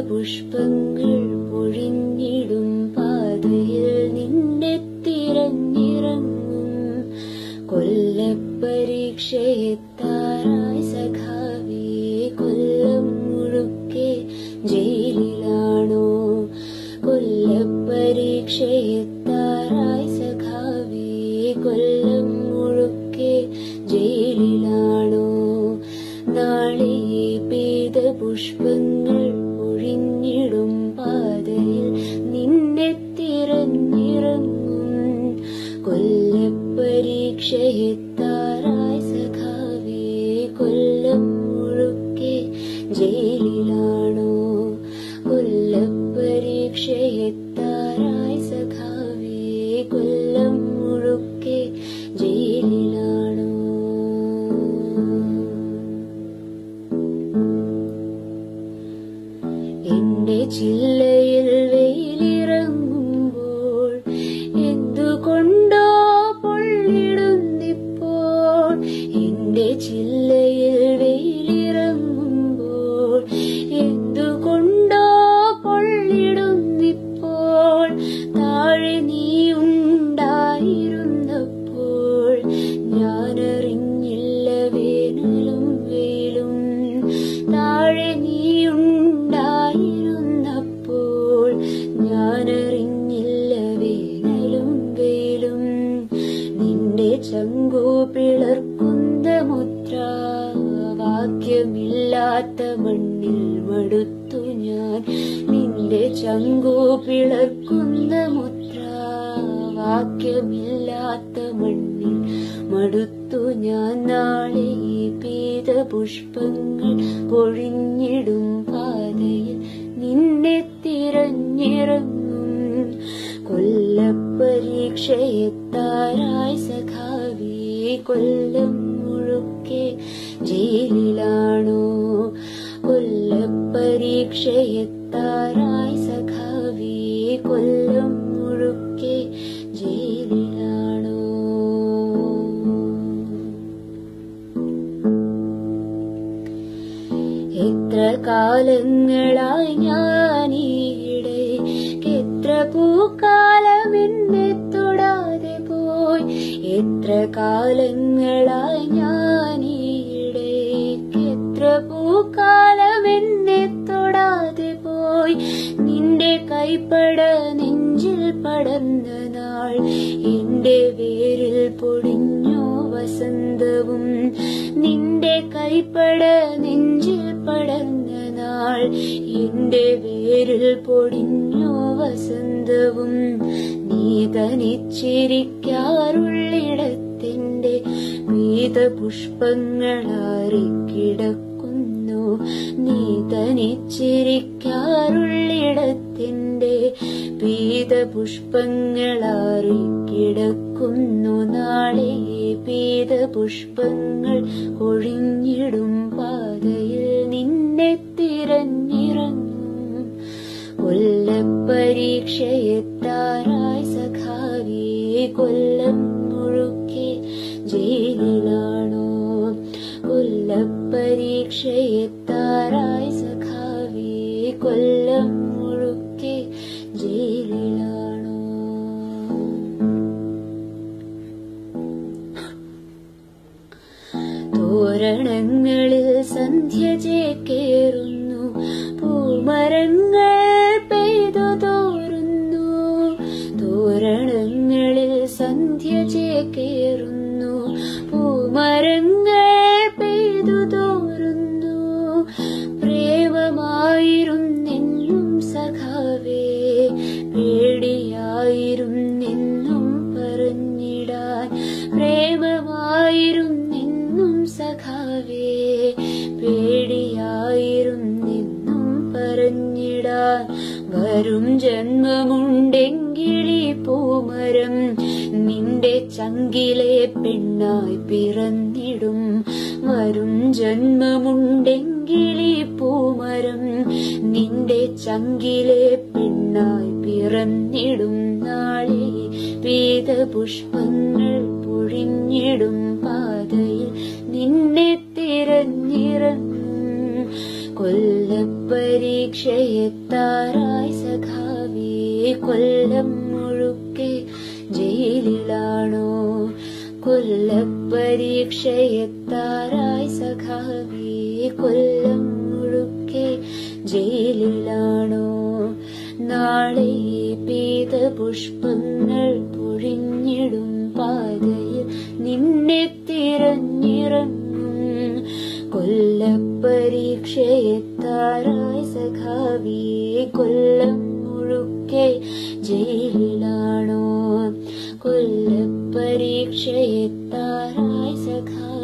പുഷ്പങ്ങൾ പൊഴിഞ്ഞിടും പാതയിൽ നിന്നെ തിരഞ്ഞിറങ്ങും. കൊല്ലപ്പരീക്ഷയെത്താറായി സഖാവേ, കൊല്ലം മുഴുക്കെ ജയിലിലാണോ? കൊല്ലപ്പരീക്ഷയെത്താറായി സഖാവേ, കൊല്ലം മുഴുക്കെ ജയിലിലാണോ? നാളെ പെയ്ത പുഷ്പങ്ങൾ പൊഴിഞ്ഞിടും പാതയിൽ നിന്നെ തിരഞ്ഞിറങ്ങും. കൊല്ലപ്പരീക്ഷയെത്താറായി സഖാവേ, കൊല്ലം മുഴുക്കെ ജയിലിലാണോ? കൊല്ലപ്പരീക്ഷയെത്താറായി സഖാവേ, കൊല്ലം മുഴുക്കെ ജയിലിലാണോ? എന്റെ ചില്ലയിൽ വെയിലിറങ്ങുമ്പോൾ എന്തുകൊണ്ടോ പൊള്ളിടുന്നിപ്പോൾ. എന്റെ ചില്ലയിൽ വെയിലിറങ്ങുമ്പോൾ എന്തുകൊണ്ടോ പൊള്ളിടുന്നിപ്പോൾ. താഴെ നീ ഉണ്ടായിരുന്നപ്പോൾ ഞാനറിഞ്ഞില്ല വേനലും വെയിലും. താഴെ നീ ഉണ്ടായിരുന്നപ്പോൾ ഞാനറിഞ്ഞില്ല വേനലും വെയിലും. നിന്റെ ചങ്കു പിളർക്കുന്ന മുദ്രാവാക്യമില്ലാത്ത മണ്ണിൽ മടുത്തു ഞാൻ. നിന്റെ ചങ്കു പിളർക്കുന്ന മുദ്രാവാക്യമില്ലാത്ത മണ്ണിൽ മടുത്തു ഞാൻ. നാളെ പെയ്ത പുഷ്പങ്ങൾ പൊഴിഞ്ഞിടും പാതയിൽ നിന്നെ തിരഞ്ഞിറങ്ങും. കൊല്ലപ്പരീക്ഷയെത്താറായി സഖാവേ, കൊല്ലം മുഴുക്കെ ജയിലിലാണോ? കൊല്ലപ്പരീക്ഷയെത്താറായി സഖാവേ, കൊല്ലം മുഴുക്കെ ജയിലിലാണോ? എത്ര കാലങ്ങളായി ഞാനീടെ, എത്ര പൂക്കാലം എന്നെ തൊടാതെ പോയി. എത്ര കാലങ്ങളായി ഞാനീടെ, എത്ര പൂക്കാലം എന്നെ തൊടാതെ പോയി. നിന്റെ കൈപ്പട നെഞ്ചിൽ പടർന്ന നാൾ എന്റെ വേരിൽ പൊടിഞ്ഞോ വസന്തവും. നിന്റെ കൈപ്പട നെഞ്ചിൽ പടർന്ന നാൾ എന്റെ വേരിൽ പൊടിഞ്ഞോ വസന്തവും. നീ തനിച്ചിരിക്കാറുള്ളിടത്തെന്റെ പീതപുഷ്പങ്ങളാറിക്കിടക്കുന്നു. നീ തനിച്ചിരിക്കാറുള്ളിടത്തെന്റെ പീതപുഷ്പങ്ങളാറിക്കിടക്കുന്നു. നാളെ പീതപുഷ്പങ്ങൾ ഒഴിഞ്ഞിടും പാതയിൽ നിന്നെ തിരഞ്ഞിറങ്ങും. കൊല്ലപ്പരീക്ഷയെത്താറായി സഖാവേ, കൊല്ലം മുഴുക്കെ ജയിലിലാണോ? കൊല്ലപ്പരീക്ഷയെത്താറായി സഖാവേ, കൊല്ലം മുഴുക്കെ ജയിലിലാണോ? തോരണങ്ങളിൽ സന്ധ്യ ചേക്കേറുന്നു, പൂമരങ്ങൾ പെയ്തു തോരുന്നു. തോരണങ്ങളിൽ സന്ധ്യ ചേക്കേറുന്നു, പൂമരങ്ങൾ പെയ്തു തോരുന്നു. പ്രേമമായിരുന്നെന്നും സഖാവേ, പേടിയായിരുന്നെന്നും പറഞ്ഞിടാൻ. പ്രേമമായിരുന്നെന്നും സഖാവേ, പേടിയായിരുന്നെന്നും പറഞ്ഞിടാൻ. വരും ജന്മമുണ്ടെങ്കിലീ പൂമരം നിന്റെ ചങ്കിലെ പെണ്ണായി പിറന്നിടും. വരും ജന്മമുണ്ടെങ്കിലീ പൂമരം നിന്റെ ചങ്കിലെ പെണ്ണായി പിറന്നിടും. നാളെ പീതപുഷ്പങ്ങൾ പൊഴിഞ്ഞിടും പാതയിൽ നിന്നെ തിരഞ്ഞിറങ്ങും. കൊല്ലപ്പ കൊല്ലപ്പരീക്ഷയെത്താറായി സഖാവേ, കൊല്ലം മുഴുക്കെ ജയിലിലാണോ? കൊല്ലപ്പരീക്ഷയെത്താറായി സഖാവേ, കൊല്ലം മുഴുക്കെ ജയിലിലാണോ? നാളെ പീതപുഷ്പങ്ങൾ പൊഴിഞ്ഞിടും പാതയിൽ നിന്നെ തിരഞ്ഞിറങ്ങും. കൊല്ലപ്പരീക്ഷയെത്താറായി സഖാവേ, കൊല്ലം മുഴുക്കെ ജയിലിലാണോ? കൊല്ലപ്പരീക്ഷയെത്താറായി സഖാവേ.